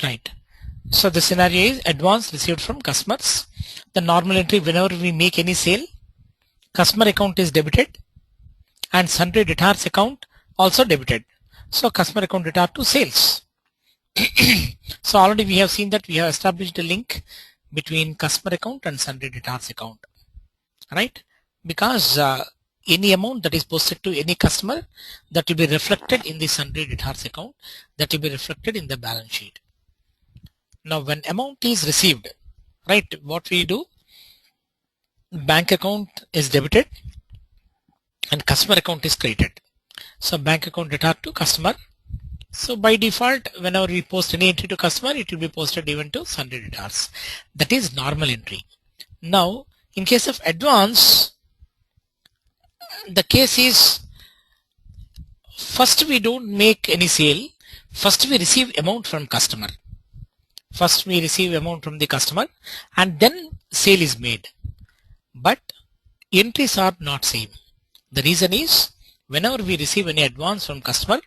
Right. So the scenario is advance received from customers. The normal entry, whenever we make any sale, customer account is debited and sundry debtors account also debited. So customer account debtor to sales. So already we have seen that we have established a link between customer account and sundry debtors account, right? Because any amount that is posted to any customer, that will be reflected in the sundry debtors account, that will be reflected in the balance sheet. Now when amount is received, right, what we do, bank account is debited and customer account is credited. So bank account debtor to customer. So by default, whenever we post any entry to customer, it will be posted even to sundry debtors. That is normal entry. Now in case of advance, the case is first we don't make any sale, first we receive amount from customer. First we receive amount from the customer and then sale is made. But entries are not same. The reason is whenever we receive any advance from customer,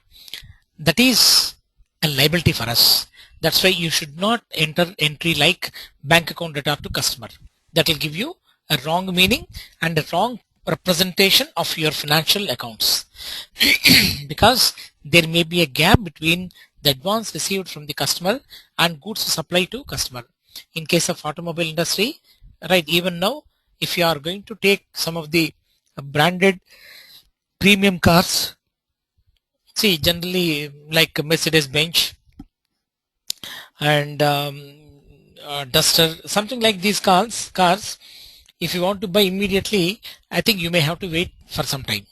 that is a liability for us. That's why you should not enter entry like bank account debtor to customer. That will give you a wrong meaning and a wrong representation of your financial accounts. Because there may be a gap between the advance received from the customer and goods supplied to customer. In case of automobile industry, right, even now if you are going to take some of the branded premium cars, see generally like Mercedes-Benz and Duster, something like these cars, if you want to buy immediately, I think you may have to wait for some time.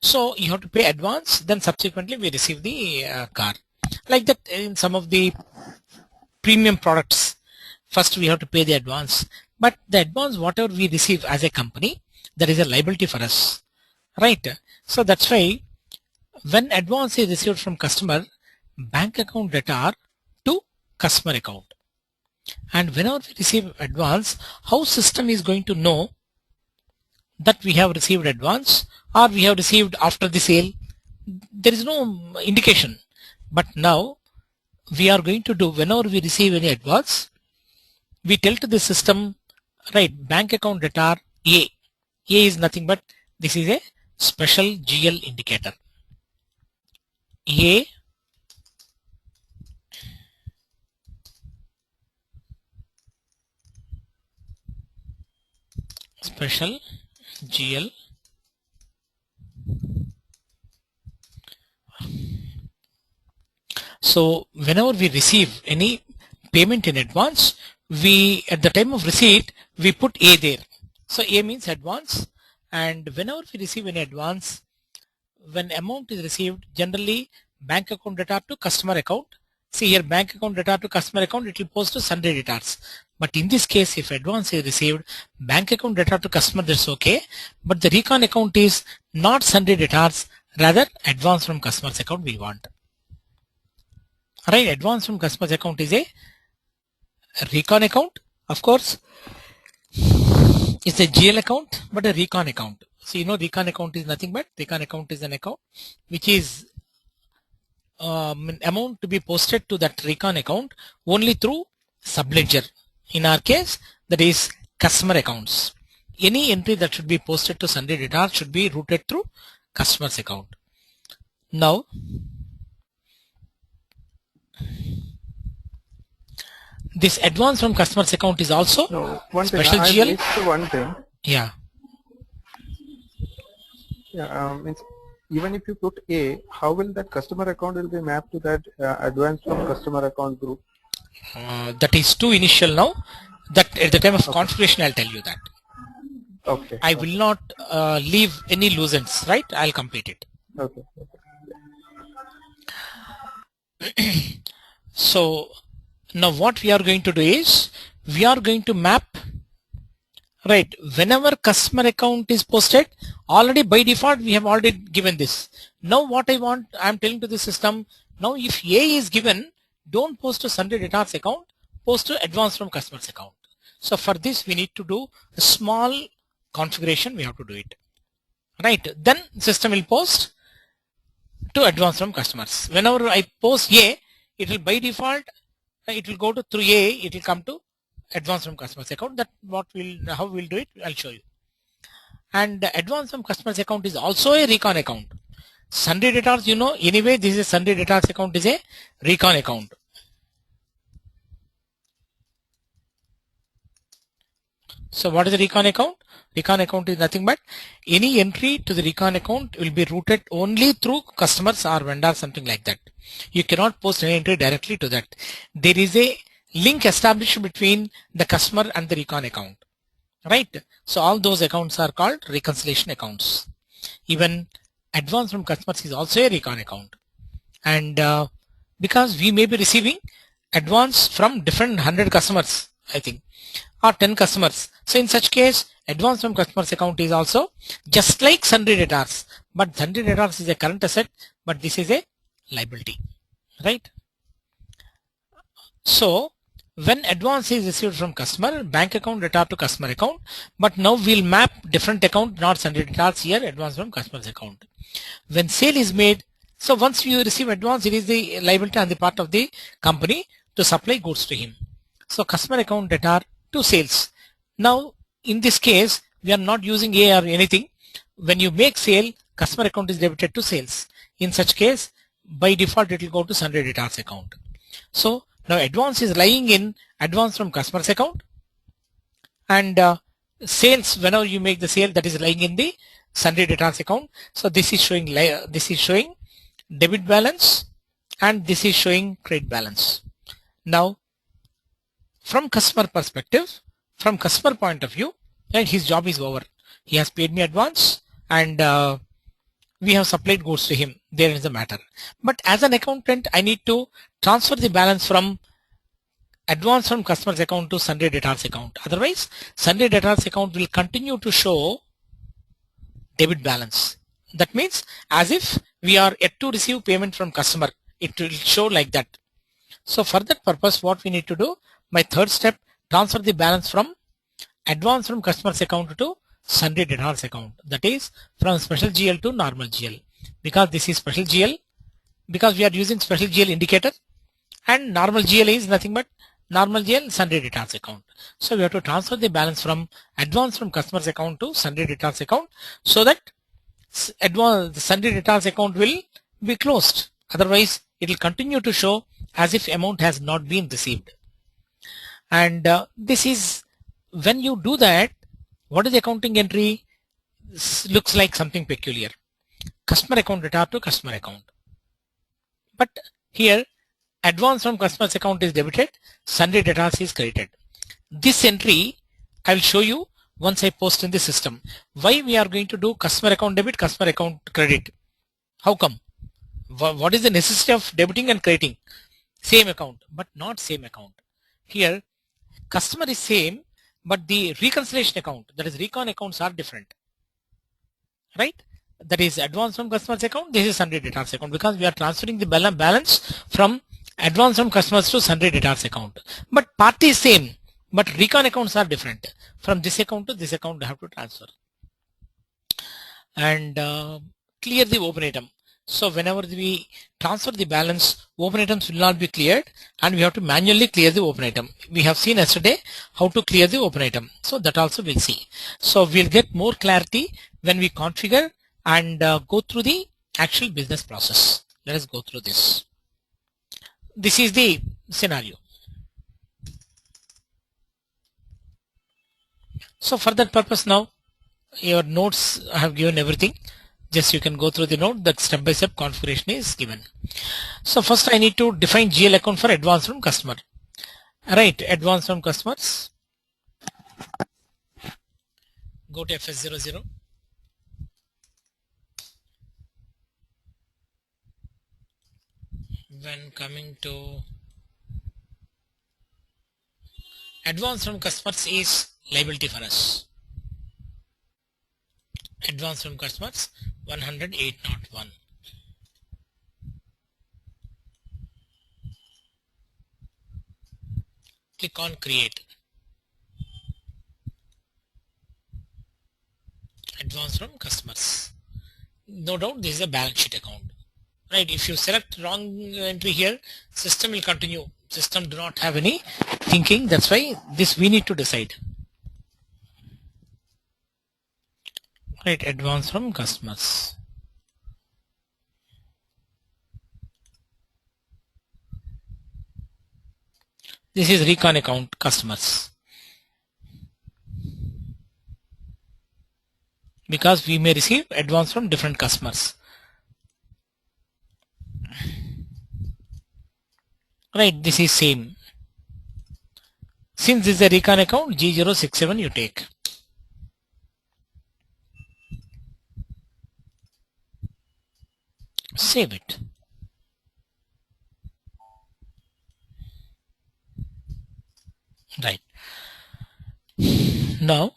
So you have to pay advance, then subsequently we receive the car. Like that in some of the premium products, first we have to pay the advance. But the advance, whatever we receive as a company, that is a liability for us, right? So that's why when advance is received from customer, bank account debtor to customer account. And whenever we receive advance, how system is going to know that we have received advance or we have received after the sale? There is no indication. But now we are going to do, whenever we receive any advance, we tell to the system, right, bank account debtor A. A is nothing but this is a special GL indicator. A special GL So whenever we receive any payment in advance, we at the time of receipt we put A there. So A means advance, and whenever we receive any advance, when amount is received, generally bank account debtor to customer account. See here, bank account debtor to customer account, it will post to sundry debtors. But in this case, if advance is received, bank account debtor to customer, that's okay. But the recon account is not sundry debtors, rather advance from customer's account we want. Right, advance from customer's account is a recon account. Of course, it's a GL account, but a recon account. So you know, recon account is nothing but recon account is an account which is amount to be posted to that recon account only through subledger. In our case, that is customer accounts. Any entry that should be posted to sundry debtor should be routed through customer's account. Now, this advance from customer's account is also special GL. I missed one thing. Yeah. Yeah, means even if you put A, how will that customer account will be mapped to that advance from customer account group? That is too initial now. That at the time of configuration, I'll tell you that. Okay. I will not leave any loose ends, right? I'll complete it. Okay. So now what we are going to do is we are going to map, right, whenever customer account is posted, already by default we have already given this. Now what I want, I'm telling to the system, now if A is given, don't post to sundry debtors account, post to advance from customer's account. So for this we need to do a small configuration, we have to do it, right? Then system will post to advance from customers. Whenever I post A, it will by default It will go to through A, it will come to advance from customers account. That how we'll do it, I'll show you. And advance from customers account is also a recon account. Sundry debtors, you know, anyway, this is a sundry debtors account is a recon account. So what is the recon account? Recon account is nothing but any entry to the recon account will be routed only through customers or vendors, something like that. You cannot post any entry directly to that. There is a link established between the customer and the recon account, right? So all those accounts are called reconciliation accounts. Even advance from customers is also a recon account. And because we may be receiving advance from different 100 customers, I think, or 10 customers. So in such case, advance from customers account is also just like sundry debtors, but sundry debtors is a current asset, but this is a liability, right? So when advance is received from customer, bank account debtor to customer account, but now we'll map different account, not sundry debtors here, advance from customer's account. When sale is made, so once you receive advance, it is the liability on the part of the company to supply goods to him. So customer account debtor to sales. Now in this case, we are not using A or anything. When you make sale, customer account is debited to sales. In such case, by default, it will go to sundry debtors account. So now advance is lying in advance from customer's account, and sales, whenever you make the sale, that is lying in the sundry debtors account. So this is showing debit balance, and this is showing credit balance. Now from customer perspective, from customer point of view, right, his job is over. He has paid me advance, and we have supplied goods to him. There is the matter. But as an accountant, I need to transfer the balance from advance from customer's account to sundry debtors account. Otherwise, sundry debtors account will continue to show debit balance. That means as if we are yet to receive payment from customer, it will show like that. So for that purpose, what we need to do, my third step, transfer the balance from advance from customer's account to sundry debtors account. That is from special GL to normal GL. Because this is special GL, because we are using special GL indicator, and normal GL is nothing but normal GL sundry debtors account. So we have to transfer the balance from advance from customer's account to sundry debtors account, so that the sundry debtors account will be closed. Otherwise, it will continue to show as if amount has not been received. And this is when you do that, what is the accounting entry? This looks like something peculiar. Customer account debtor to customer account. But here, advance from customer's account is debited, sundry debtors is credited. This entry I will show you once I post in the system. Why we are going to do customer account debit, customer account credit? How come? What is the necessity of debiting and crediting? Same account, but not same account. Here, customer is same, but the reconciliation account, that is recon accounts, are different, right? That is advance from customer's account, this is sundry debtors account, because we are transferring the balance from advance from customers to sundry debtors account. But party is same, but recon accounts are different. From this account to this account, I have to transfer. And clear the open item. So whenever we transfer the balance, open items will not be cleared, and we have to manually clear the open item. We have seen yesterday how to clear the open item. So that also we'll see. So we'll get more clarity when we configure and go through the actual business process. Let us go through this. This is the scenario. So for that purpose, now your notes, I have given everything. Just you can go through the note, that step by step configuration is given. So first I need to define GL account for advance from customer. Right, advance from customers. Go to FS00. When coming to advance from customers is liability for us. Advance from customers 108.01. Click on create. Advance from customers. No doubt this is a balance sheet account. Right, if you select wrong entry here, system will continue. System do not have any thinking. That's why this we need to decide. Right, advance from customers. This is recon account customers. Because we may receive advance from different customers. Right, this is same. Since this is a recon account, G067 you take. Save it. Right. Now,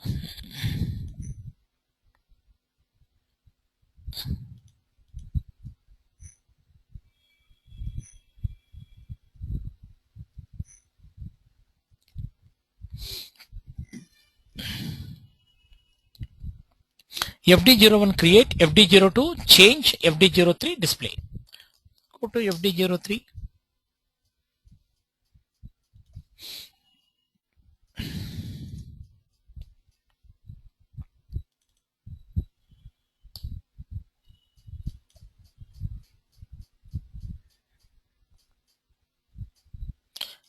FD01 create, FD02 change, FD03 display. Go to FD03.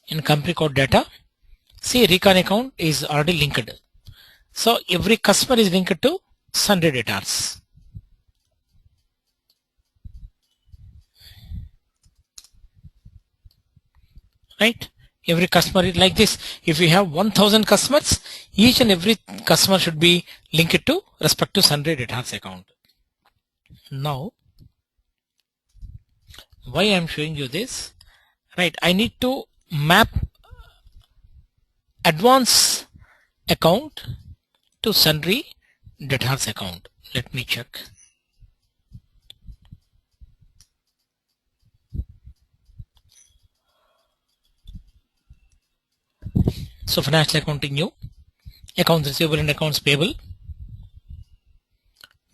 In company code data, see recon account is already linked. So every customer is linked to sundry debtors. Right? Every customer is like this. If you have 1000 customers, each and every customer should be linked to respective sundry debtors account. Now, why I am showing you this? Right, I need to map advance account to sundry debtors account. Let me check. So financial accounting new, accounts receivable and accounts payable,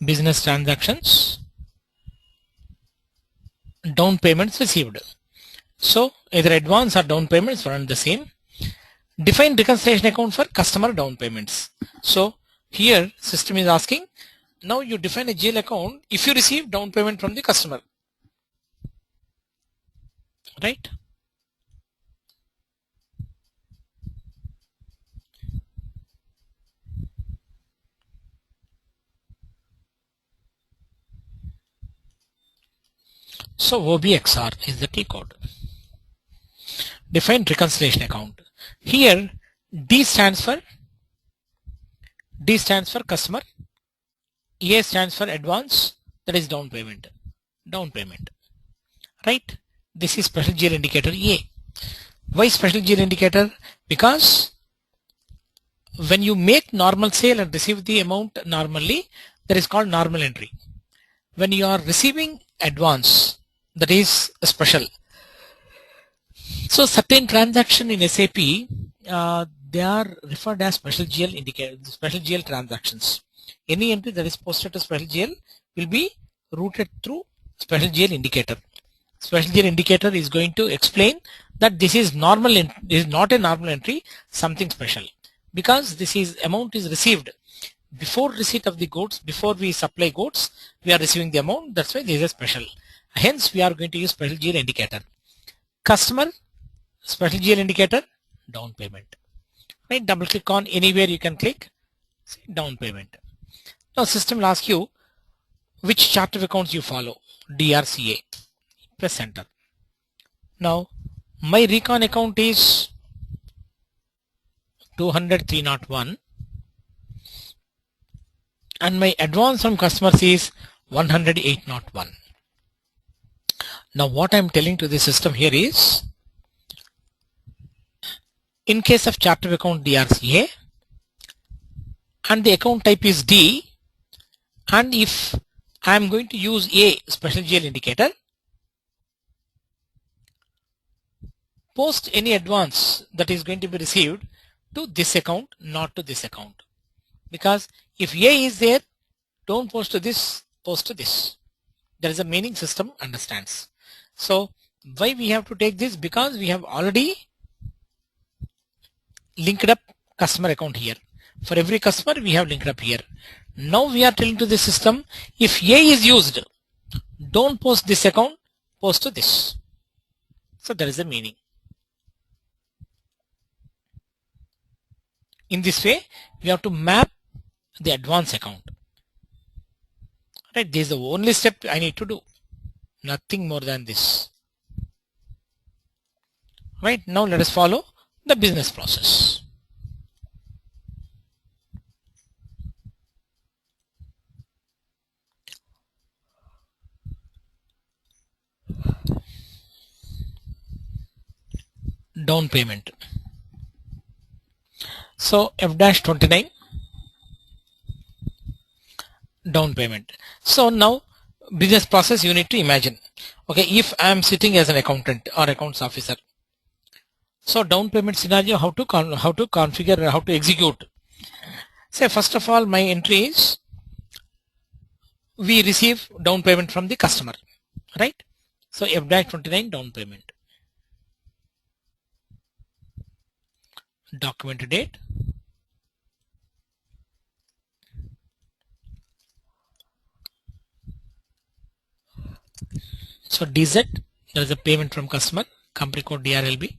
business transactions, down payments received. So either advance or down payments are the same. Define reconciliation account for customer down payments. So here system is asking, now you define a GL account if you receive down payment from the customer. Right? So OBXR is the T code. Define reconciliation account. Here D stands for customer, A stands for advance, that is down payment. Down payment. Right? This is special GL indicator A. Why special GL indicator? Because when you make normal sale and receive the amount normally, that is called normal entry. When you are receiving advance, that is special. So certain transaction in SAP, they are referred as special GL indicator, special GL transactions. Any entry that is posted to special GL will be routed through special GL indicator. Special GL indicator is going to explain that this is normal, this is not a normal entry, something special. Because this is amount is received before receipt of the goods, before we supply goods, we are receiving the amount. That's why this is special. Hence, we are going to use special GL indicator. Customer, special GL indicator, down payment. Right? Double click on anywhere you can click, say down payment. Now system will ask you which chart of accounts you follow, DRCA. Press enter. Now my recon account is 200,301 and my advance from customers is 108.01. Now what I am telling to the system here is, in case of chart of account DRCA and the account type is D, and if I am going to use a special GL indicator, post any advance that is going to be received to this account, not to this account. Because if A is there, don't post to this, post to this. There is a meaning system understands. So Why we have to take this? Because we have already linked up customer account here. For every customer we have linked up here. Now we are telling to the system, if A is used, don't post this account, post to this. So there is the meaning. In this way, we have to map the advance account. Right, this is the only step I need to do. Nothing more than this. Right, now let us follow the business process. Down payment. So F-29 down payment. So now business process you need to imagine. Okay, if I am sitting as an accountant or accounts officer, so down payment scenario, how to configure, how to execute. Say first of all, my entry is we receive down payment from the customer, right? So F-29 down payment. Document date. So DZ, there is a payment from customer, company code DRLB,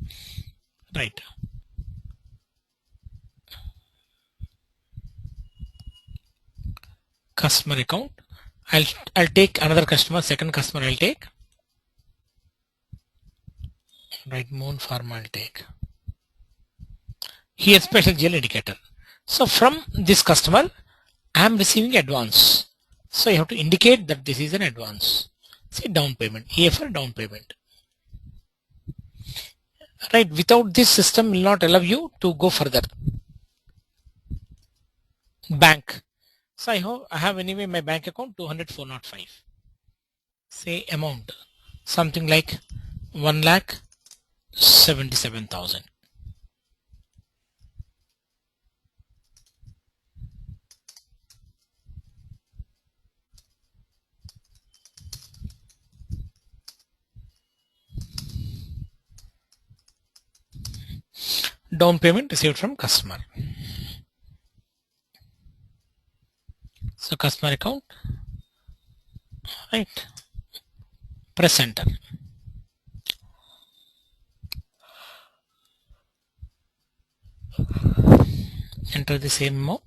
right? Customer account. I'll take another customer, second customer I'll take. Right, Moon Pharma I'll take. Here special GL indicator. So from this customer, I am receiving advance. So you have to indicate that this is an advance. Say down payment, here for down payment. Right, without this system will not allow you to go further. Bank. So I have anyway my bank account 200,405. Say amount, something like 1,77,000. Down payment received from customer. So customer account, right? Press enter. Enter the same amount.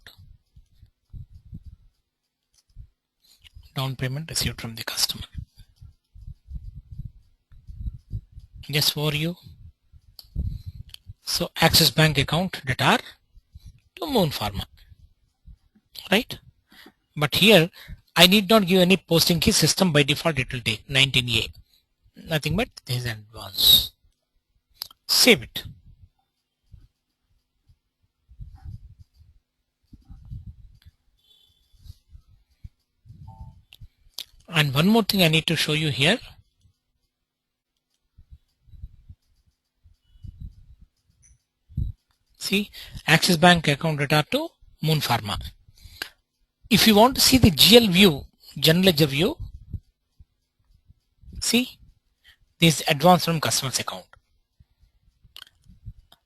Down payment received from the customer. Just for you. So Axis Bank account data to Moon Pharma, right? But here I need not give any posting key. System by default it will take 19A. Nothing but this is advance. Save it. And one more thing I need to show you here. See, Axis Bank account data to Moon Pharma. If you want to see the GL view, general ledger view, see this advance from customer's account.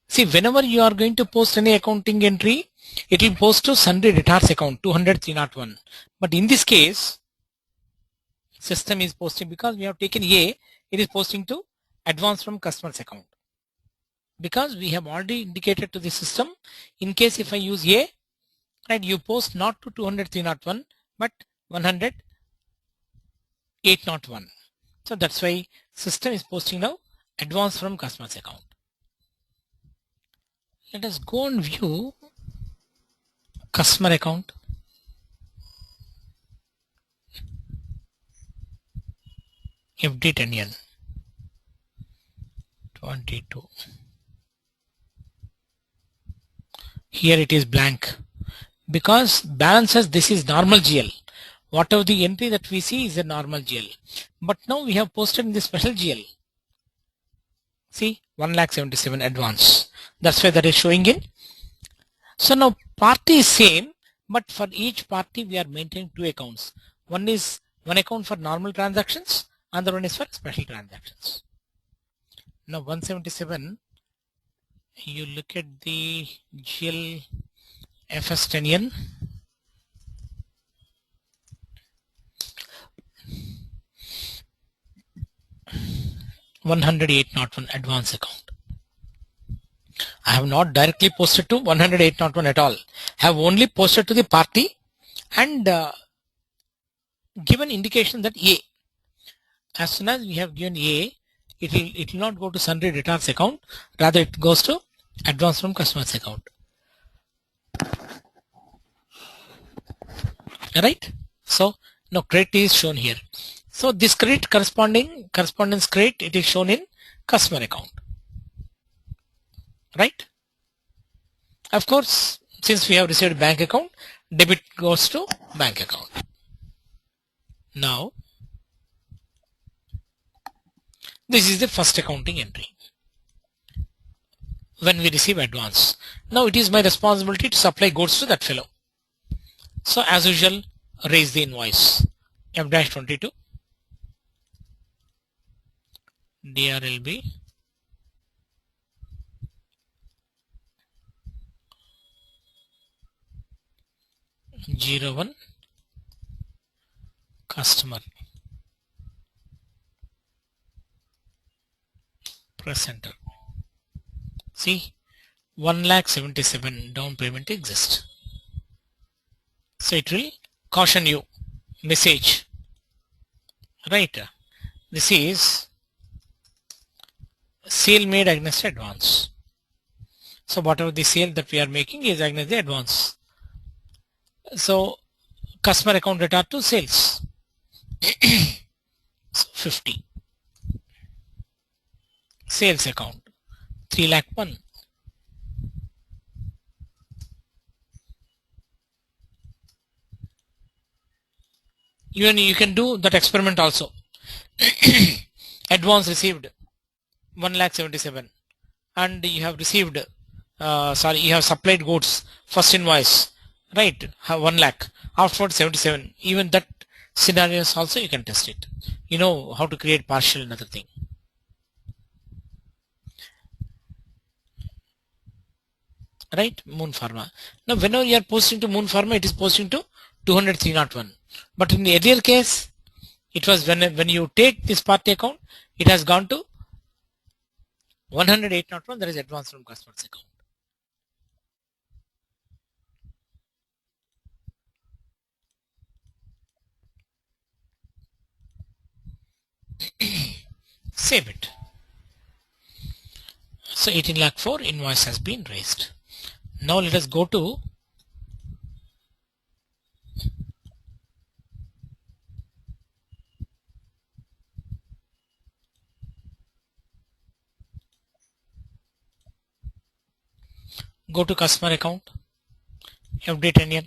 See, whenever you are going to post any accounting entry, it will post to sundry debtors account 200,301. But in this case, system is posting because we have taken A, it is posting to advance from customer's account. Because we have already indicated to the system, in case if I use A, right, you post not to 200,301 but 100,801. So that's why system is posting now advance from customer's account. Let us go and view customer account. FD10N 22. Here it is blank because balances this is normal GL. Whatever the entry that we see is a normal GL. But now we have posted in the special GL. See 1,77,000 advance. That's why that is showing in. So now party is same, but for each party we are maintaining two accounts. One account for normal transactions, another one is for special transactions. Now 177, you look at the GL FS 10N. $108.01 advance account. I have not directly posted to 108.1 at all. I have only posted to the party and given indication that A. As soon as we have given A, it will not go to sundry debtors account. Rather, it goes to advance from customers account. Right? So now credit is shown here. So this credit correspondence credit, it is shown in customer account. Right? Of course, since we have received bank account, debit goes to bank account. Now, this is the first accounting entry. When we receive advance. Now it is my responsibility to supply goods to that fellow. So as usual, raise the invoice. F-22 DRLB 01 customer. Press enter. See, 1,77,000 down payment exists. So it will caution you message. Right. This is sale made against advance. So whatever the sale that we are making is against the advance. So customer account data to sales. So 50. Sales account 3,01,000. Even you can do that experiment also. Advance received 1,77,000 and you have received you have supplied goods first invoice, right, 1 lakh, after 77. Even that scenarios also you can test it. You know how to create partial another thing. Right? Moon Pharma. Now whenever you are posting to Moon Pharma, it is posting to 200,301. But in the earlier case, it was when you take this party account, it has gone to 108.1. That is advance from customer's account. Save it. So 18,04,000 invoice has been raised. Now let us go to customer account, FD 10N.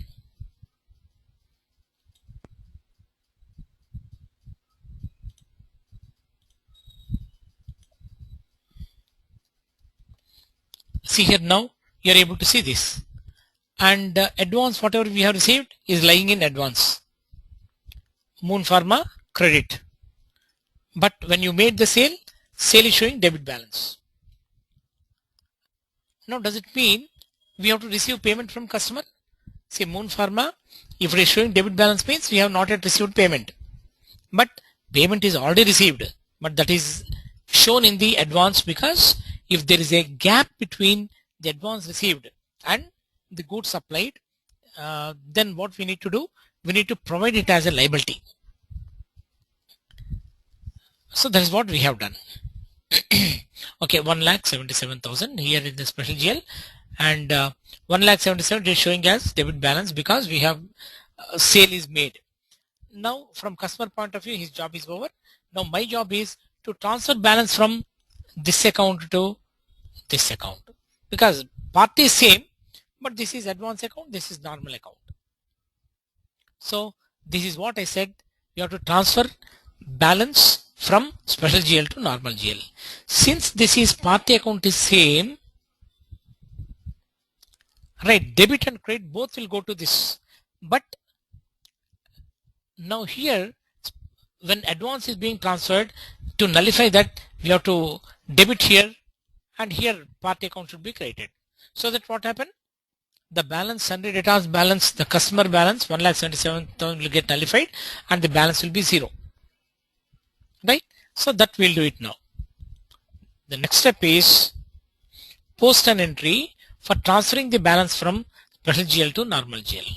See here, now you are able to see this, and advance whatever we have received is lying in advance. Moon Pharma credit, but when you made the sale is showing debit balance. Now does it mean we have to receive payment from customer? See, Moon Pharma, if it is showing debit balance means we have not yet received payment, but payment is already received, but that is shown in the advance, because if there is a gap between the advance received and the goods supplied, then what we need to do, we need to provide it as a liability. So that is what we have done. Okay, 1,77,000 here in the special GL, and 1,77,000 is showing as debit balance because we have sale is made. Now from customer point of view, his job is over. Now my job is to transfer balance from this account to this account, because party is same, but this is advance account, this is normal account. So this is what I said, you have to transfer balance from special GL to normal GL. Since this is party account is same, right, debit and credit both will go to this, but now here when advance is being transferred, to nullify that we have to debit here, and here party account should be created. So that what happened? The balance, sundry debtors balance, the customer balance 1,77,000 will get nullified and the balance will be 0. Right? So that we'll do it now. The next step is post an entry for transferring the balance from special GL to normal GL.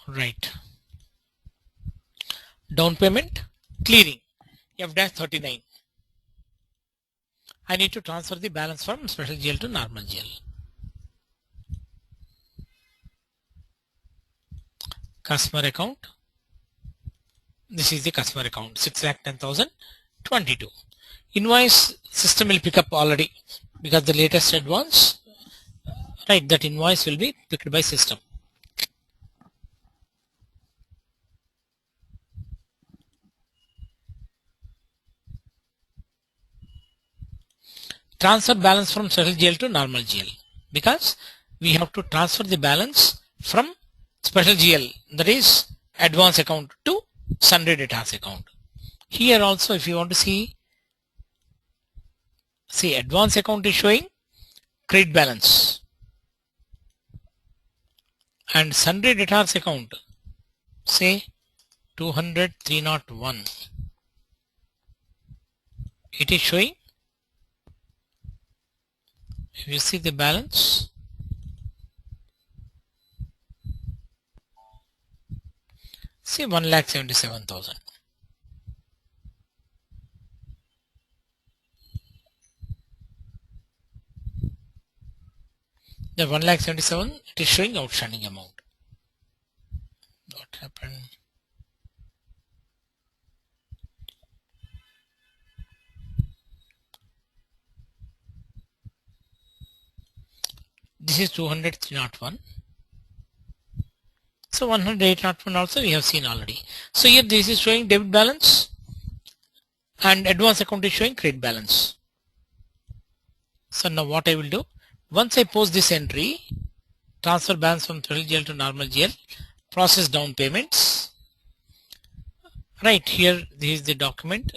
Right. Down payment, clearing, F-39. I need to transfer the balance from special GL to normal GL. Customer account. This is the customer account, 6,10,022. Invoice system will pick up already because the latest advance, right, that invoice will be picked by system. Transfer balance from special GL to normal GL, because we have to transfer the balance from special GL, that is advance account, to sundry debtors account. Here also if you want to see advance account is showing credit balance and sundry debtors account, say 200,301, it is showing, if you see the balance, see 1,77,000. The 1,77,000, it is showing outstanding amount. What happened? This is 200,301. So 108.1 also we have seen already. So here this is showing debit balance and advance account is showing credit balance. So now what I will do, once I post this entry, transfer balance from special GL to normal GL, process down payments. Right here, this is the document.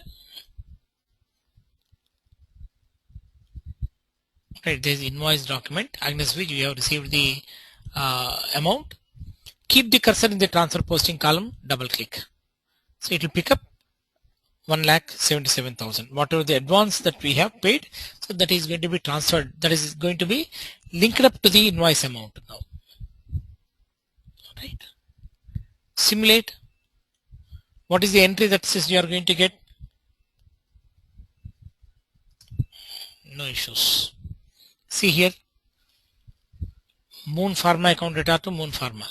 Right, there is invoice document against which we have received the amount. Keep the cursor in the transfer posting column, double click. So it will pick up 1,77,000. Whatever the advance that we have paid, so that is going to be transferred. That is going to be linked up to the invoice amount now. Right. Simulate. What is the entry that says you are going to get? No issues. See here. Moon Pharma account data to Moon Pharma.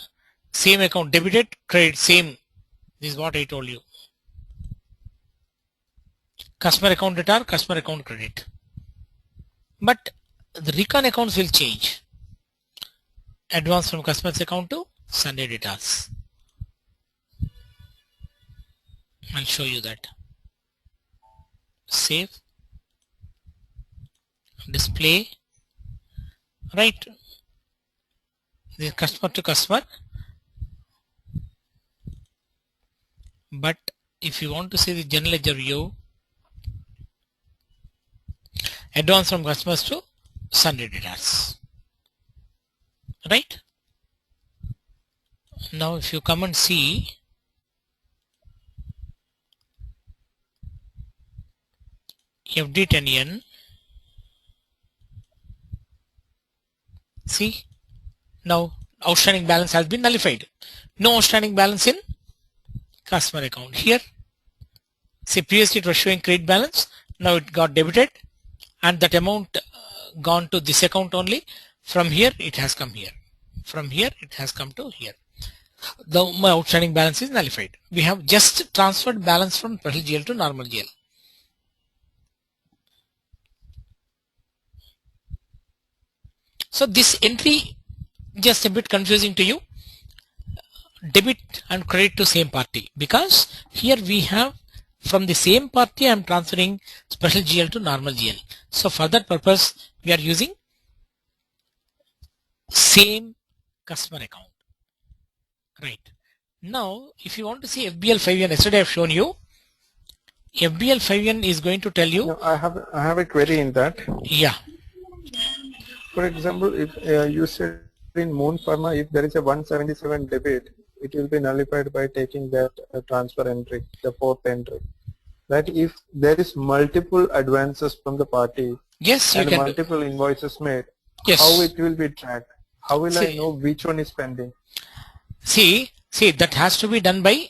Same account debited, credit, same. This is what I told you. Customer account data, customer account credit. But the recon accounts will change. Advance from customer's account to sundry debtors. I'll show you that. Save. Display. Right. The customer to customer. But if you want to see the general ledger view, advance from customers to sundry debtors. Right? Now if you come and see, FD10N, see, now outstanding balance has been nullified. No outstanding balance in customer account. Here, see, previously it was showing credit balance, now it got debited and that amount gone to this account only. From here it has come here. From here it has come to here. My outstanding balance is nullified. We have just transferred balance from special GL to normal GL. So this entry just a bit confusing to you. Debit and credit to same party, because here we have from the same party I am transferring special GL to normal GL. So for that purpose we are using same customer account. Right. Now, if you want to see FBL 5N, yesterday I've shown you. FBL 5N is going to tell you. No, I have a query in that. Yeah. For example, if you said in Moon Pharma, if there is a 177 debit, it will be nullified by taking that transfer entry, the fourth entry. That if there is multiple advances from the party Yes, you and can do. multiple invoices made, how Yes. it will be tracked? How will I See, know which one is pending? see, that has to be done by.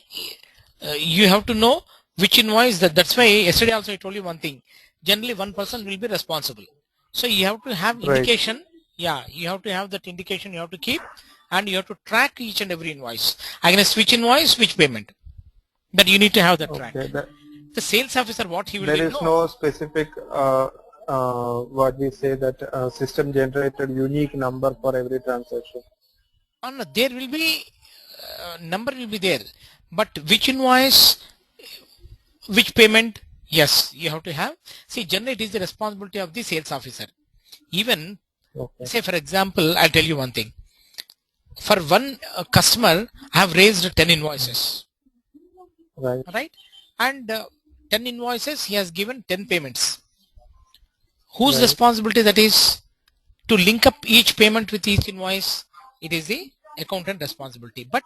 You have to know which invoice. That's why yesterday also I told you one thing. Generally, one person will be responsible. So you have to have Right. indication. Yeah, you have to have that indication. You have to keep, and you have to track each and every invoice. Against which invoice, which payment. That you need to have that track. Okay. The sales officer, what he will There do, is no specific what we say that system generated unique number for every transaction. no, there will be number will be there, but which invoice, which payment, yes, you have to have. See, generally it is the responsibility of the sales officer. Even Okay. say for example, I'll tell you one thing. For one customer, I have raised 10 invoices, Right. right? And 10 invoices, he has given 10 payments. Whose Right. responsibility that is? To link up each payment with each invoice, it is the accountant responsibility. But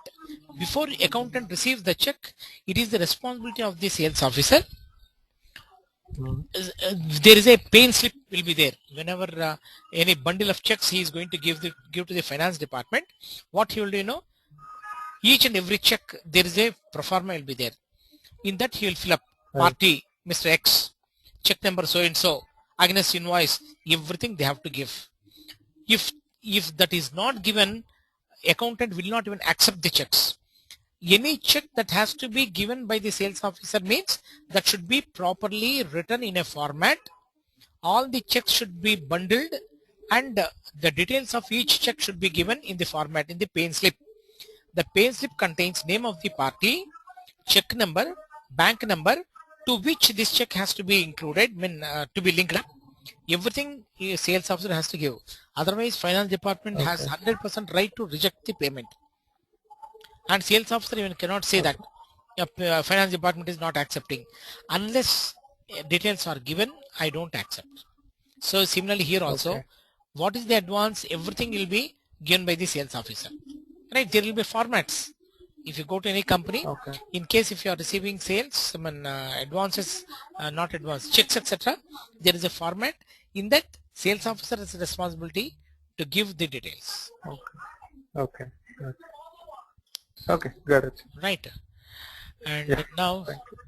before accountant receives the check, it is the responsibility of the sales officer. Mm. There is a pain slip will be there whenever any bundle of checks he is going to give to the finance department. What he will do, each and every check there is a pro forma will be there. In that he will fill up Right. party Mr. X, check number so and so, against invoice, everything they have to give. If that is not given, accountant will not even accept the checks. Any check that has to be given by the sales officer means that should be properly written in a format. All the checks should be bundled, and the details of each check should be given in the format in the pay slip. The pay slip contains name of the party, check number, bank number to which this check has to be included, to be linked up. Everything a sales officer has to give. Otherwise, finance department has Okay. 100% right to reject the payment. And sales officer even cannot say that Okay. finance department is not accepting unless details are given. I don't accept. So similarly here also, Okay. what is the advance, everything will be given by the sales officer, right? There will be formats. If you go to any company, Okay. in case if you are receiving sales, advances, not advance, checks, etc., there is a format. In that, sales officer has a responsibility to give the details, Okay. Okay. Okay. Okay. Got it. right? And Yeah. now, Thank you.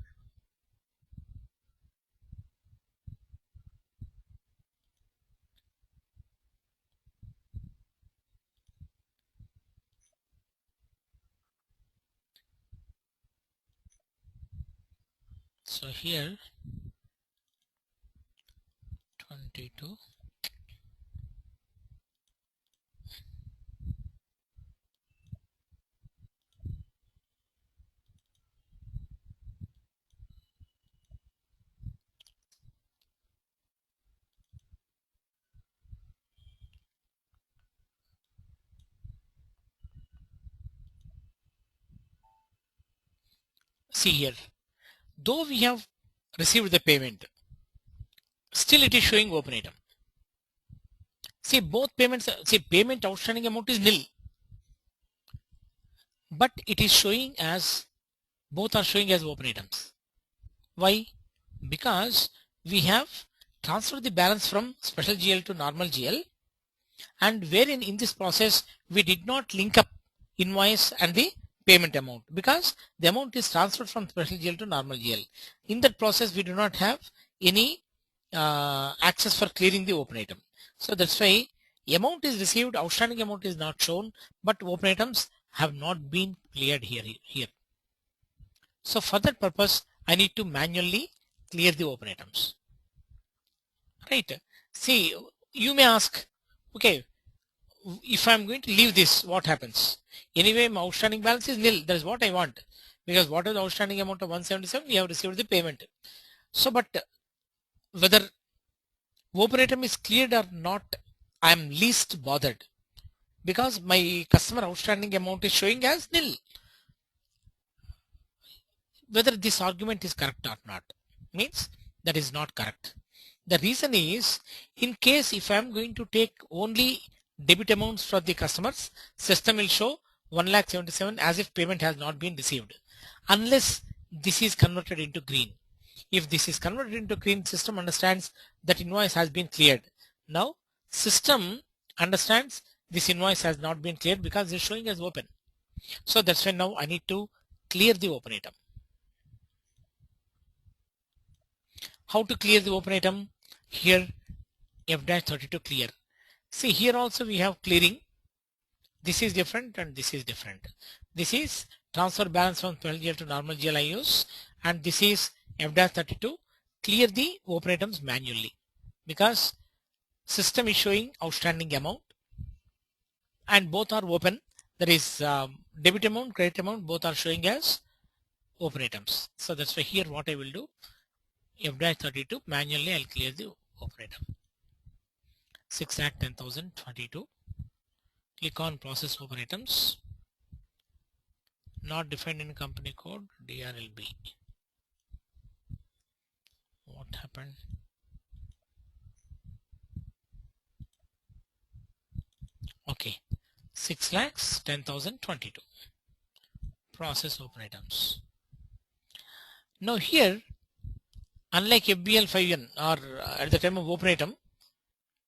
so here 22. See here, though we have received the payment, still it is showing open item. See, both payments, see, payment outstanding amount is nil, but it is showing as, both are showing as open items. Why? Because we have transferred the balance from special GL to normal GL, and wherein in this process we did not link up invoice and the payment amount, because the amount is transferred from special GL to normal GL. In that process we do not have any access for clearing the open item. So that's why amount is received, outstanding amount is not shown, but open items have not been cleared here. So for that purpose, I need to manually clear the open items, right? See, you may ask, okay, if I'm going to leave this, what happens? Anyway, my outstanding balance is nil. That is what I want, because what is the outstanding amount of 177? We have received the payment. So, but whether open item is cleared or not, I am least bothered. because my customer outstanding amount is showing as nil. Whether this argument is correct or not means that is not correct. The reason is, in case if I am going to take only debit amounts for the customers, system will show 1,77,000 as if payment has not been received unless this is converted into green. If this is converted into green, system understands that invoice has been cleared. Now system understands this invoice has not been cleared because it's showing as open. So that's why now I need to clear the open item. How to clear the open item? Here F-32 clear. See, here also we have clearing. This is different and this is different. This is transfer balance from 12GL to normal GL I use, and this is F-32 clear the open items manually because system is showing outstanding amount and both are open. That is debit amount, credit amount, both are showing as open items. So that's why here what I will do, F-32 manually I'll clear the open item. 6,10,022. Click on process open items. Not defined in company code, DRLB. What happened? Okay, 6,10,022. Process open items. Now here, unlike FBL5N or at the time of open item,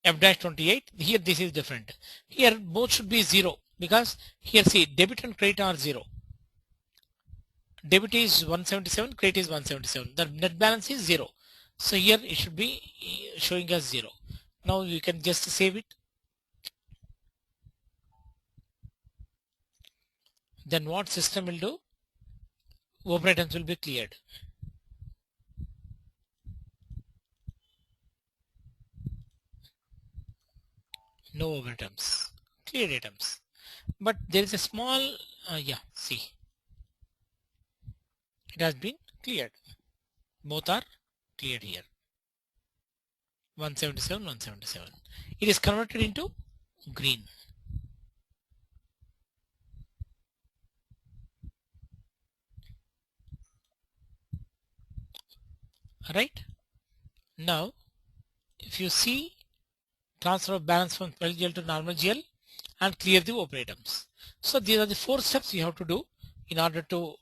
F-28, here this is different. Here both should be 0 because here see debit and credit are 0. Debit is 177, credit is 177. The net balance is 0. So here it should be showing as 0. Now you can just save it. Then what system will do? Open items will be cleared. No open items, cleared items. But there is a small, see, it has been cleared. Both are cleared here. 177, 177. It is converted into green. Right? Now, if you see transfer of balance from 12GL to normal GL and clear the open items. So these are the 4 steps you have to do in order to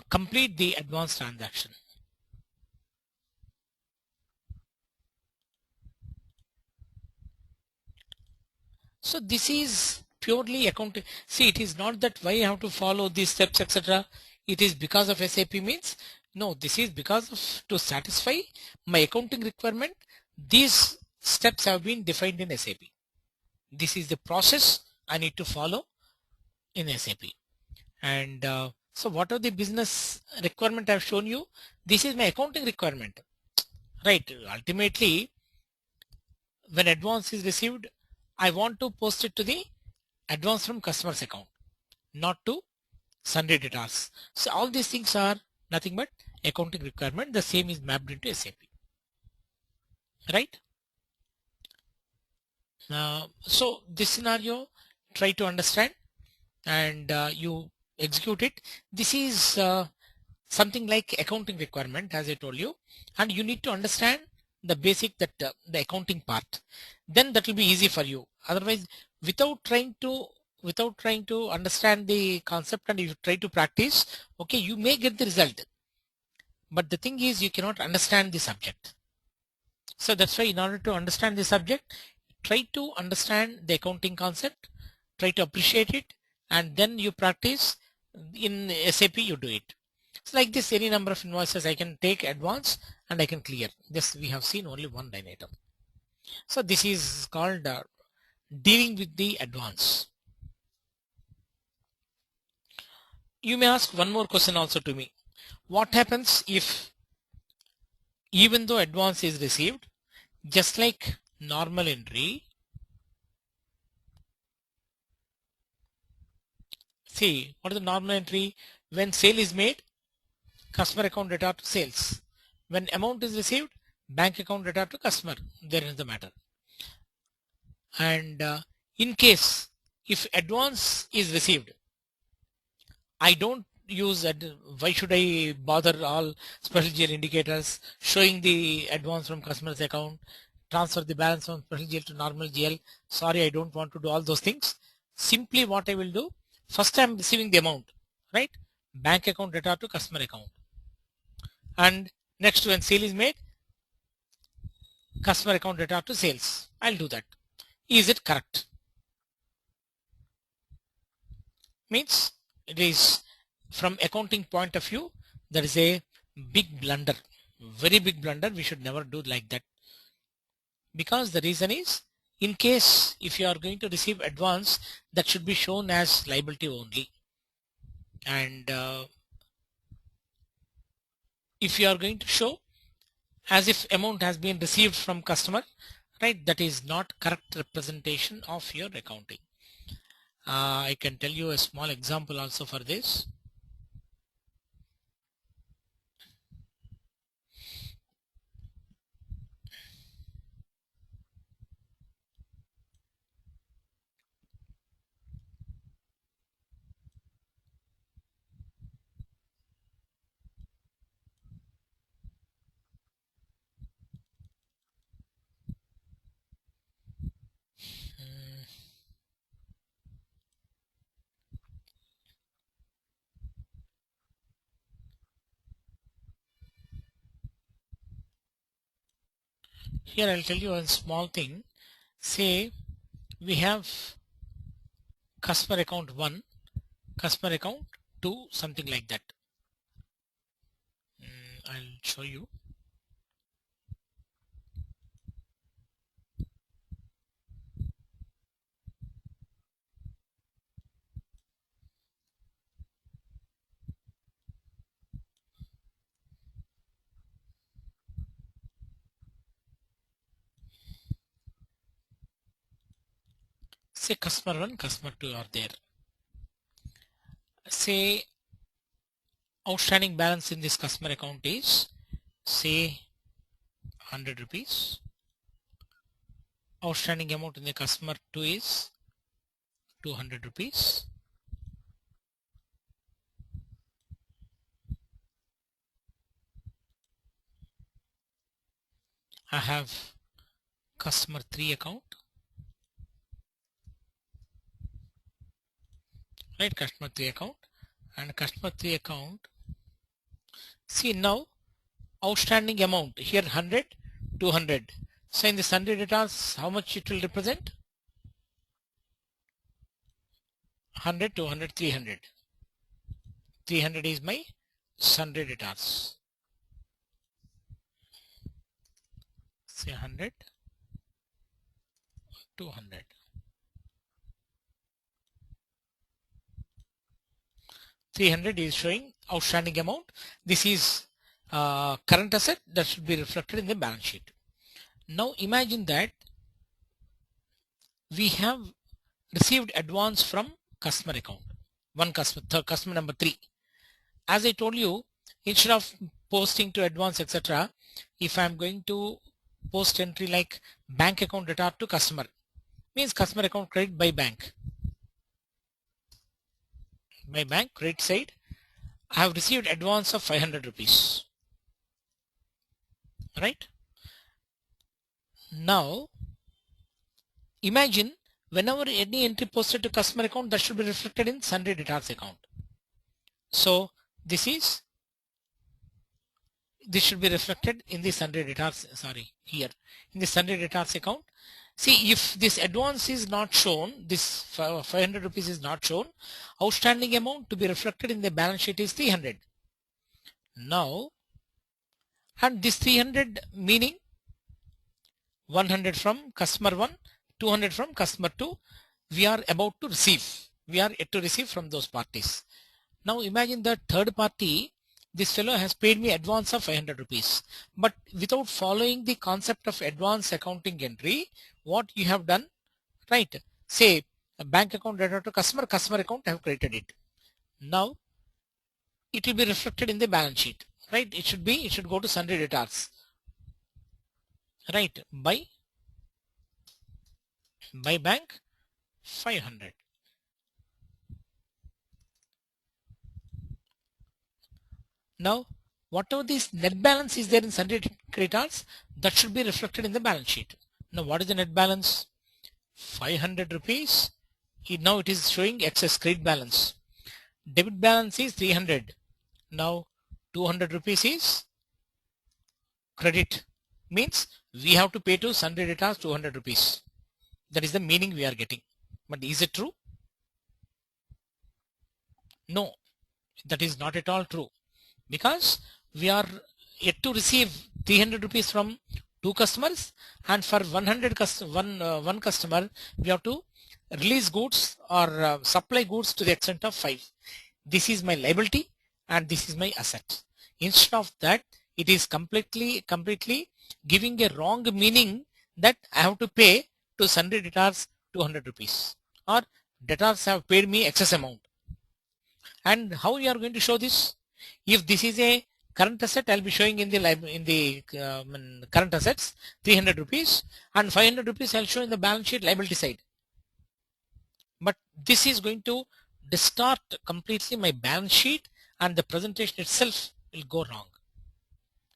complete the advance transaction. So this is purely accounting. See, it is not that why I have to follow these steps, etc. It is because of SAP means no, this is because of to satisfy my accounting requirement. These steps have been defined in SAP. This is the process I need to follow in SAP. And so what are the business requirement I have shown you? This is my accounting requirement, right? Ultimately, when advance is received, I want to post it to the advance from customer's account, not to sundry debtors. So all these things are nothing but accounting requirement. The same is mapped into SAP, right? So this scenario, try to understand and you execute it. This is something like accounting requirement, as I told you, and you need to understand the basic that the accounting part. Then that will be easy for you. Otherwise, without trying to understand the concept and you try to practice, okay, you may get the result, but the thing is you cannot understand the subject. So that's why in order to understand the subject, try to understand the accounting concept, try to appreciate it, and then you practice. In SAP you do it. So like this, any number of invoices I can take advance and I can clear. This we have seen only one line item. So this is called dealing with the advance. You may ask one more question also to me. What happens if even though advance is received, just like normal entry, see what is the normal entry? When sale is made, customer account data to sales. When amount is received, bank account data to customer. There is the matter. And in case if advance is received, I don't use that. Why should I bother all special GL indicators showing the advance from customer's account, transfer the balance from special GL to normal GL? Sorry, I don't want to do all those things. Simply what I will do, first I'm receiving the amount, right? Bank account data to customer account. And next when sale is made, customer account data to sales. I'll do that. Is it correct? Means it is from accounting point of view, there is a big blunder, very big blunder. We should never do like that, because the reason is, in case if you are going to receive advance, that should be shown as liability only. And if you are going to show as if amount has been received from customer, right, that is not correct representation of your accounting. I can tell you a small example also for this. Here I'll tell you a small thing. Say we have customer account 1, customer account 2, something like that. I'll show you. Say customer 1, customer 2 are there. Say outstanding balance in this customer account is, say, 100 rupees. Outstanding amount in the customer 2 is 200 rupees. I have customer 3 account, right? Customer 3 account, and customer 3 account. See now outstanding amount here 100, 200. So in this 100 data, how much it will represent? 100, 200, 300. 300 is my sundry debtors. Say 100, 200. 300 is showing outstanding amount. This is current asset that should be reflected in the balance sheet. Now imagine that we have received advance from customer account. One customer, customer number 3. As I told you, instead of posting to advance, etc., if I'm going to post entry like bank account data to customer, means customer account credit by bank. My bank credit side, I have received advance of 500 rupees. Right? Now, imagine whenever any entry posted to customer account, that should be reflected in sundry debtors account. So this should be reflected in the sundry debtors, here in the sundry debtors account. See, if this advance is not shown, this 500 rupees is not shown, outstanding amount to be reflected in the balance sheet is 300. Now, and this 300 meaning 100 from customer 1, 200 from customer 2, we are about to receive. We are yet to receive from those parties. Now imagine the third party, this fellow has paid me advance of 500 rupees. But without following the concept of advance accounting entry, what you have done, right? Say a bank account data to customer, customer account, I have created it. Now it will be reflected in the balance sheet, right? It should go to sundry debtors, right? By By bank 500. Now whatever this net balance is there in sundry creditors, that should be reflected in the balance sheet. Now what is the net balance? 500 rupees. Now it is showing excess credit balance. Debit balance is 300. Now 200 rupees is credit, means we have to pay to sundry debtors 200 rupees. That is the meaning we are getting. But is it true? No, that is not at all true, because we are yet to receive 300 rupees from two customers, and for 100 one customer we have to release goods or supply goods to the extent of 5. This is my liability and this is my asset. Instead of that, it is completely giving a wrong meaning that I have to pay to sundry debtors 200 rupees, or debtors have paid me excess amount. And how you are going to show this? If this is a current asset, I'll be showing in the current assets 300 rupees, and 500 rupees I'll show in the balance sheet liability side. But this is going to distort completely my balance sheet, and the presentation itself will go wrong.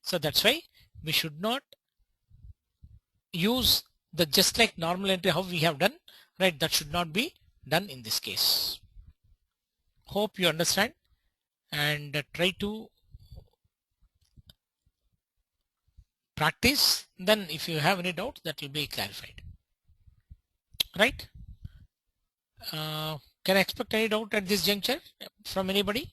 So that's why we should not use the just like normal entry how we have done, right? That should not be done in this case. Hope you understand, and try to practice. Then if you have any doubt, that will be clarified, right? Can I expect any doubt at this juncture from anybody?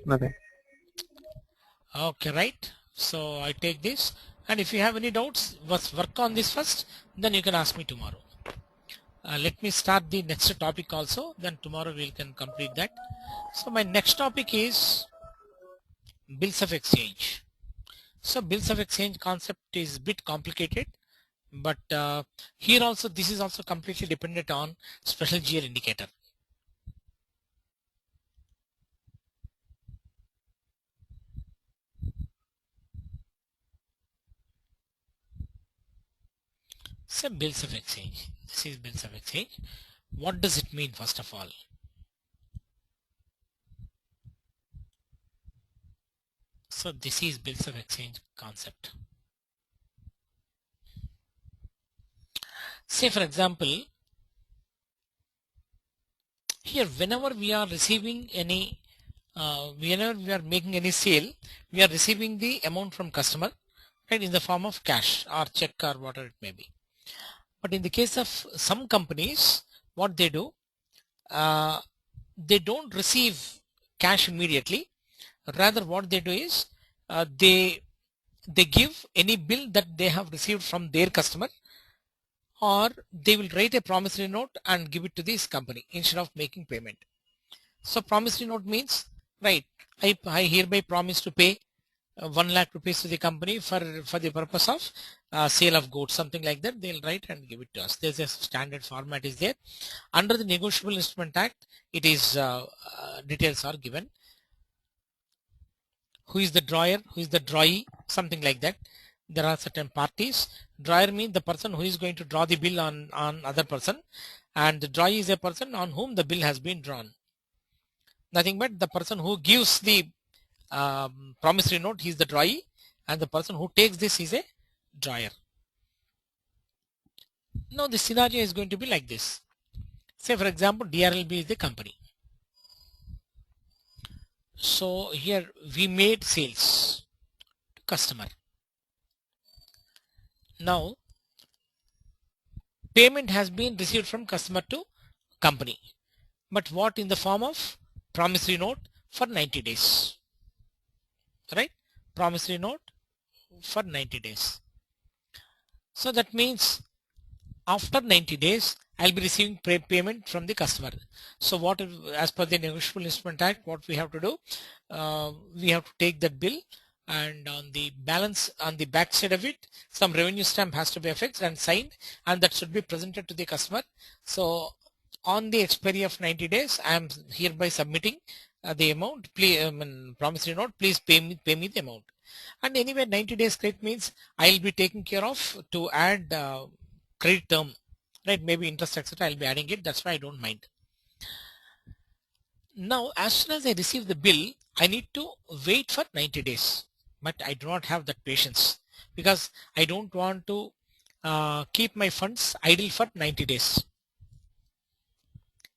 Nothing. Okay, right. So I take this, and if you have any doubts, let's work on this first, then you can ask me tomorrow. Let me start the next topic also, then tomorrow we can complete that. So my next topic is bills of exchange. So bills of exchange concept is a bit complicated, but here also this is also completely dependent on special GL indicator. So bills of exchange, this is bills of exchange. What does it mean first of all? So this is bills of exchange concept. Say for example, here whenever we are receiving any whenever we are making any sale, we are receiving the amount from customer, right, in the form of cash or check or whatever it may be. But in the case of some companies, what they do, they don't receive cash immediately. Rather what they do is they give any bill that they have received from their customer, or they will write a promissory note and give it to this company instead of making payment. So promissory note means, right, I hereby promise to pay 1 lakh rupees to the company for the purpose of sale of goods, something like that. They'll write and give it to us. There's a standard format is there. Under the Negotiable Instrument Act, it is details are given. Who is the drawer, who is the drawee, something like that. There are certain parties. Drawer means the person who is going to draw the bill on other person, and the drawee is a person on whom the bill has been drawn. Nothing but the person who gives the promissory note, he is the drawee, and the person who takes this is a drawer. Now the scenario is going to be like this. Say for example, DRLB is the company. So here we made sales to customer. Now payment has been received from customer to company, but what, in the form of promissory note for 90 days, right? Promissory note for 90 days. So that means after 90 days I'll be receiving payment from the customer. So what, as per the Negotiable Instrument Act, what we have to do, we have to take that bill, and on the balance, on the back side of it, some revenue stamp has to be affixed and signed, and that should be presented to the customer. So on the expiry of 90 days, I am hereby submitting the amount, please, promissory note, please pay me the amount. And anyway, 90 days credit means I'll be taking care of to add credit term, right? Maybe interest, etc. I'll be adding it. That's why I don't mind. Now, as soon as I receive the bill, I need to wait for 90 days. But I do not have that patience because I don't want to keep my funds idle for 90 days.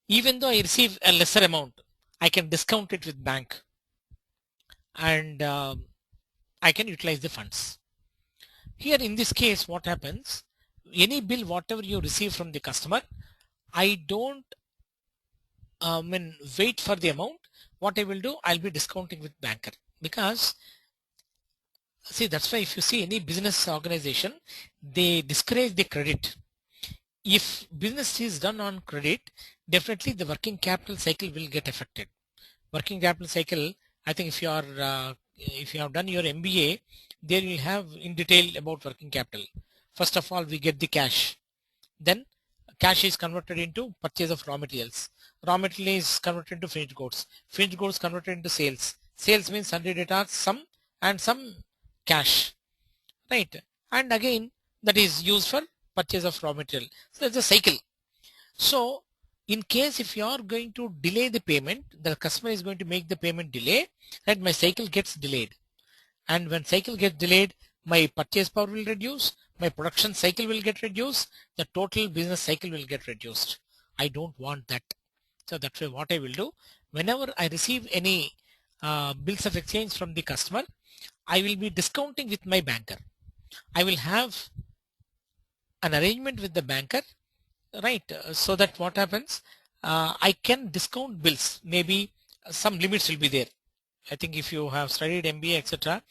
Even though I receive a lesser amount, I can discount it with bank and I can utilize the funds. Here in this case, what happens, any bill whatever you receive from the customer, I don't wait for the amount. What I will do, I'll be discounting with banker, because see, that's why if you see any business organization, they discourage the credit. If business is done on credit, definitely the working capital cycle will get affected. Working capital cycle, I think if you have done your MBA, there you have in detail about working capital. First of all, we get the cash. Then cash is converted into purchase of raw materials. Raw material is converted into finished goods. Finished goods converted into sales. Sales means sundry debtors, some and some cash, right? And again, that is used for purchase of raw material. So it's a cycle. So in case if you are going to delay the payment, the customer is going to make the payment delay, right? My cycle gets delayed. And when cycle gets delayed, my purchase power will reduce, my production cycle will get reduced, the total business cycle will get reduced. I don't want that. So that's why what I will do, whenever I receive any bills of exchange from the customer, I will be discounting with my banker. I will have an arrangement with the banker, right? So that what happens, I can discount bills. Maybe some limits will be there. I think if you have studied MBA, etc.,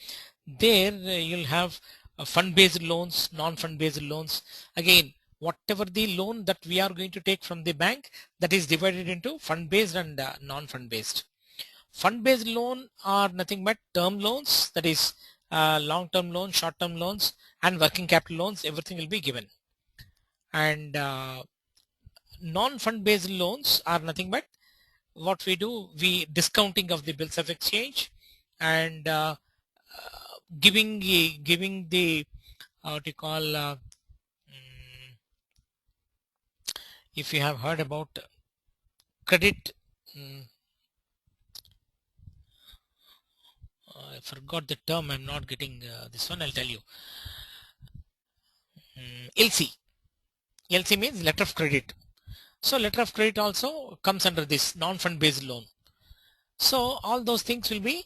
there you'll have fund-based loans, non-fund-based loans. Again, whatever the loan that we are going to take from the bank, that is divided into fund-based and non-fund-based. Fund-based loan are nothing but term loans, that is long-term loans, short-term loans, and working capital loans. Everything will be given. And non-fund based loans are nothing but what we do, we discounting of the bills of exchange and giving the what you call if you have heard about credit, I forgot the term, I'm not getting this one, I'll tell you. LC. LC means letter of credit. So letter of credit also comes under this non-fund based loan. So all those things will be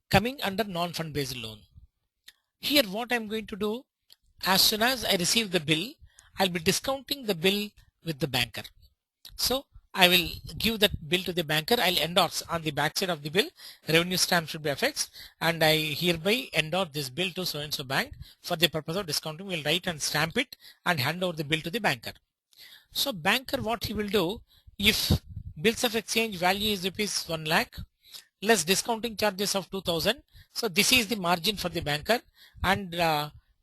coming under non-fund based loan. Here what I'm going to do, as soon as I receive the bill, I'll be discounting the bill with the banker. So I will give that bill to the banker. I'll endorse on the backside of the bill, revenue stamp should be affixed, and I hereby endorse this bill to so and so bank for the purpose of discounting. We'll write and stamp it and hand over the bill to the banker. So banker, what he will do, if bills of exchange value is rupees 1 lakh less discounting charges of 2000, so this is the margin for the banker, and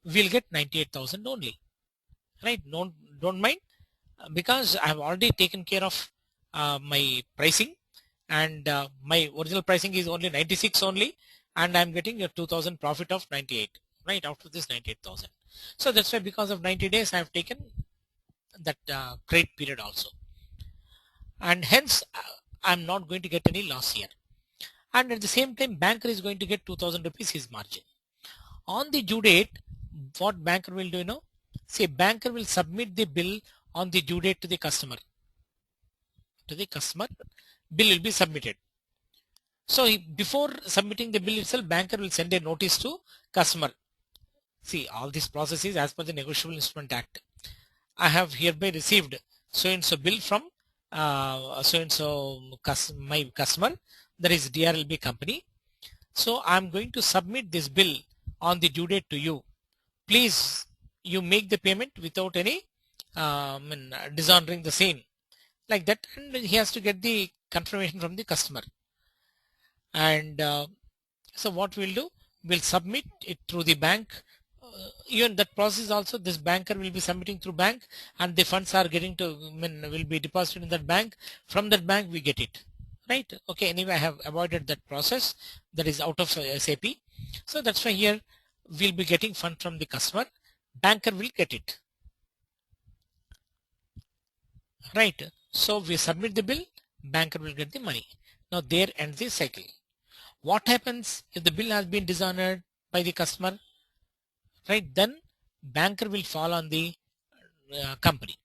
we'll get 98,000 only, right? Don't mind, because I have already taken care of my pricing, and my original pricing is only 96 only, and I'm getting a 2000 profit of 98, right, out of this 98,000. So that's why because of 90 days I have taken that credit period also, and hence I'm not going to get any loss here. And at the same time, banker is going to get 2000 rupees his margin. On the due date, what banker will do, say banker will submit the bill on the due date to the customer. Bill will be submitted. So before submitting the bill itself, banker will send a notice to customer. See, all these processes as per the Negotiable Instrument Act. I have hereby received so and so bill from so and so my customer, that is DRLB company. So I'm going to submit this bill on the due date to you. Please, you make the payment without any dishonoring the same, like that, and he has to get the confirmation from the customer. And so what we'll do, we'll submit it through the bank. Even that process also, this banker will be submitting through bank, and the funds are getting to will be deposited in that bank. From that bank we get it, right? Okay, anyway, I have avoided that process that is out of SAP. So that's why here we'll be getting fund from the customer, banker will get it, right? So we submit the bill, banker will get the money. Now there ends the cycle. What happens if the bill has been dishonored by the customer, right? Then banker will fall on the company,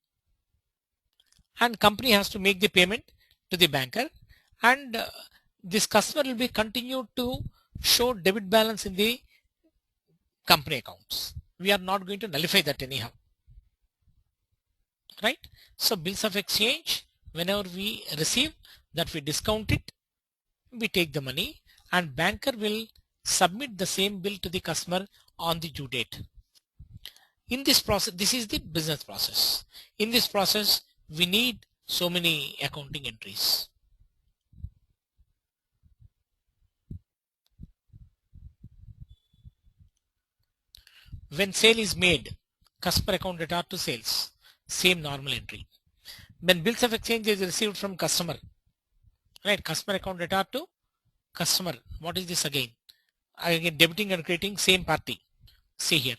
and company has to make the payment to the banker, and this customer will be continued to show debit balance in the company accounts. We are not going to nullify that anyhow, right? So bills of exchange, whenever we receive that, we discount it, we take the money, and banker will submit the same bill to the customer on the due date. In this process, this is the business process. In this process, we need so many accounting entries. When sale is made, customer account data to sales, same normal entry. When bills of exchange is received from customer, right? Customer account data to customer. What is this again? Again, debiting and crediting, same party. See here.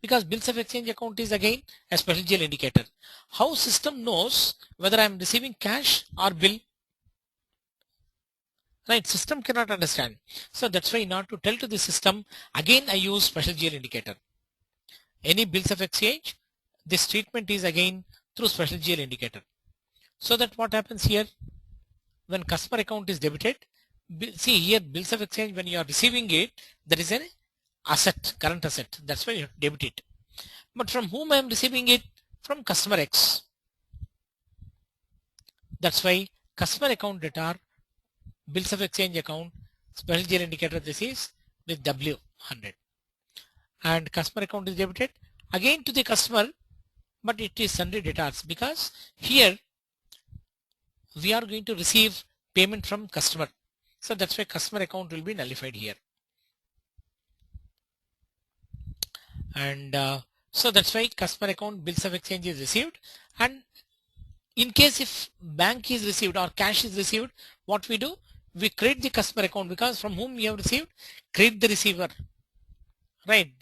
Because bills of exchange account is again a special GL indicator. How system knows whether I am receiving cash or bill? Right, system cannot understand. So that's why in order to tell to the system, again I use special GL indicator. Any bills of exchange, this treatment is again through special GL indicator. So that what happens here, when customer account is debited, see here bills of exchange, when you are receiving it, there is an asset, current asset. That's why you have to debit it. But from whom I am receiving it? From customer X. That's why customer account data, bills of exchange account, special GL indicator, this is with W100. And customer account is debited again to the customer, but it is sundry debtors, because here we are going to receive payment from customer. So that's why customer account will be nullified here. And so that's why customer account bills of exchange is received. And in case if bank is received or cash is received, what we do? We credit the customer account, because from whom we have received, credit the receiver, right?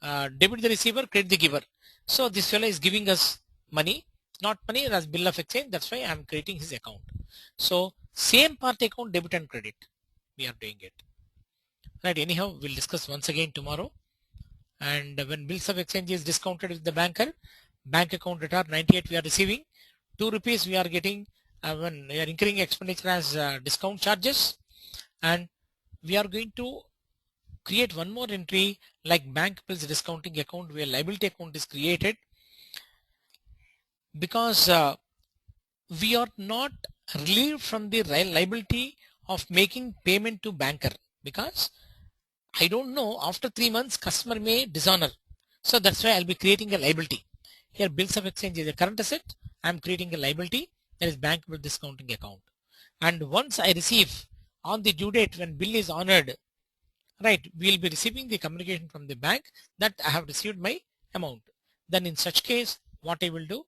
Debit the receiver, credit the giver. So this fellow is giving us money, not money as bill of exchange. That's why I am creating his account. So same party account, debit and credit, we are doing it, right? Anyhow, we'll discuss once again tomorrow. And when bills of exchange is discounted with the banker, bank account data 98 we are receiving, 2 rupees we are getting when we are incurring expenditure as discount charges, and we are going to create one more entry like bank bills discounting account, where liability account is created, because we are not relieved from the liability of making payment to banker, because I don't know, after 3 months customer may dishonor. So that's why I'll be creating a liability. Here bills of exchange is a current asset. I'm creating a liability, that is bank bill discounting account. And once I receive on the due date when bill is honored, right, we'll be receiving the communication from the bank that I have received my amount. Then in such case, what I will do,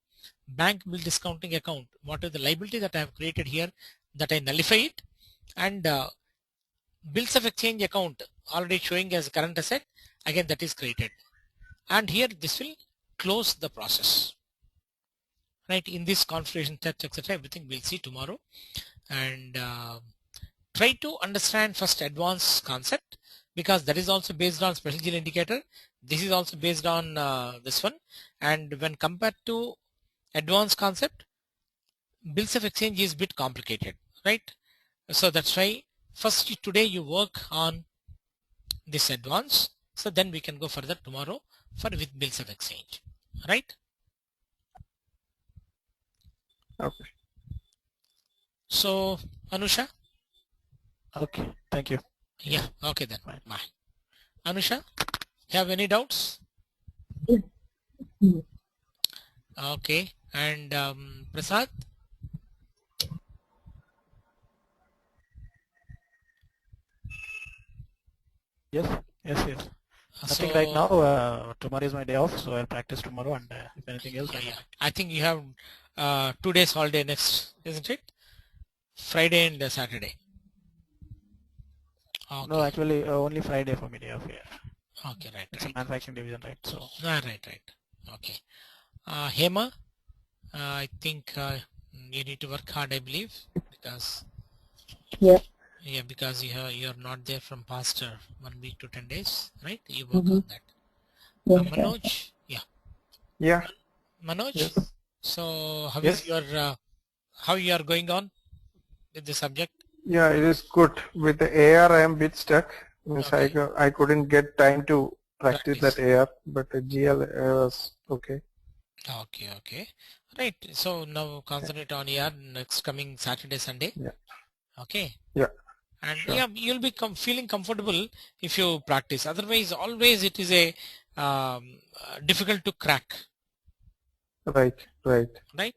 bank bill discounting account, what is the liability that I have created here, that I nullify it, and bills of exchange account already showing as current asset, again that is created, and here this will close the process, right? In this configuration steps, etc., everything we'll see tomorrow. And try to understand first advanced concept, because that is also based on special GL indicator. This is also based on this one, and when compared to advanced concept, bills of exchange is a bit complicated, right? So that's why first today you work on this advance, so then we can go further tomorrow for with bills of exchange, right? Okay. So Anusha, Okay, thank you. yeah, okay then, bye. Anusha, you have any doubts? Okay, and Prasad? Yes, yes. So Nothing right now. Tomorrow is my day off, so I'll practice tomorrow. And if anything else, yeah, I think you have 2 days holiday next, isn't it? Friday and Saturday. Okay. No, actually only Friday for me day off. Yeah. Okay, right, It's a right. manufacturing division, right? So Right. Okay. Hema, I think you need to work hard, I believe, because Yeah. because you're not there from past 1 week to 10 days, right? You work Mm-hmm. on that. Yeah. Manoj, yeah. Yeah. Manoj, Yes. so how is Yes. your how you are going on with the subject? Yeah, it is good. With the AR, I am a bit stuck. Means Okay, I couldn't get time to practice practice. that AR, but the GL was okay. Okay. Right. So now concentrate on your next coming Saturday, Sunday. Yeah. Okay. Yeah. And Sure. yeah, you'll be feeling comfortable if you practice. Otherwise, always it is a difficult to crack, Right. Right. right?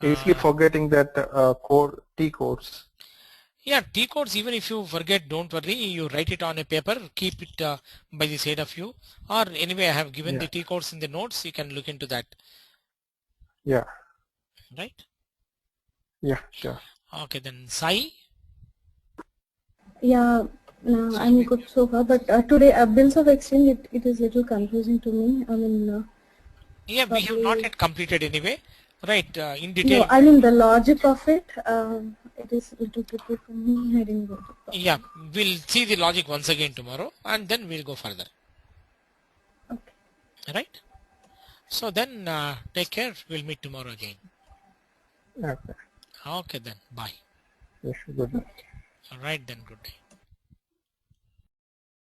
Easily Uh, forgetting that code T codes. yeah, T codes. Even if you forget, don't worry. You write it on a paper. Keep it by the side of you. Or anyway, I have given Yeah. the T codes in the notes. You can look into that, Yeah. right? Yeah. Sure. Okay, then Sai. Yeah, no, I'm good so far, but today bills of exchange, it is little confusing to me. I mean, Yeah, we have not probably, yet completed anyway. Right. In no, detail. I mean the logic of it, it is little tricky for me. I didn't get it Yeah, properly. we'll see the logic once again tomorrow, and then we'll go further. Okay. Right. So then take care. We'll meet tomorrow again. Okay. Okay then. Bye. Yes. Good night. All right then. Good day.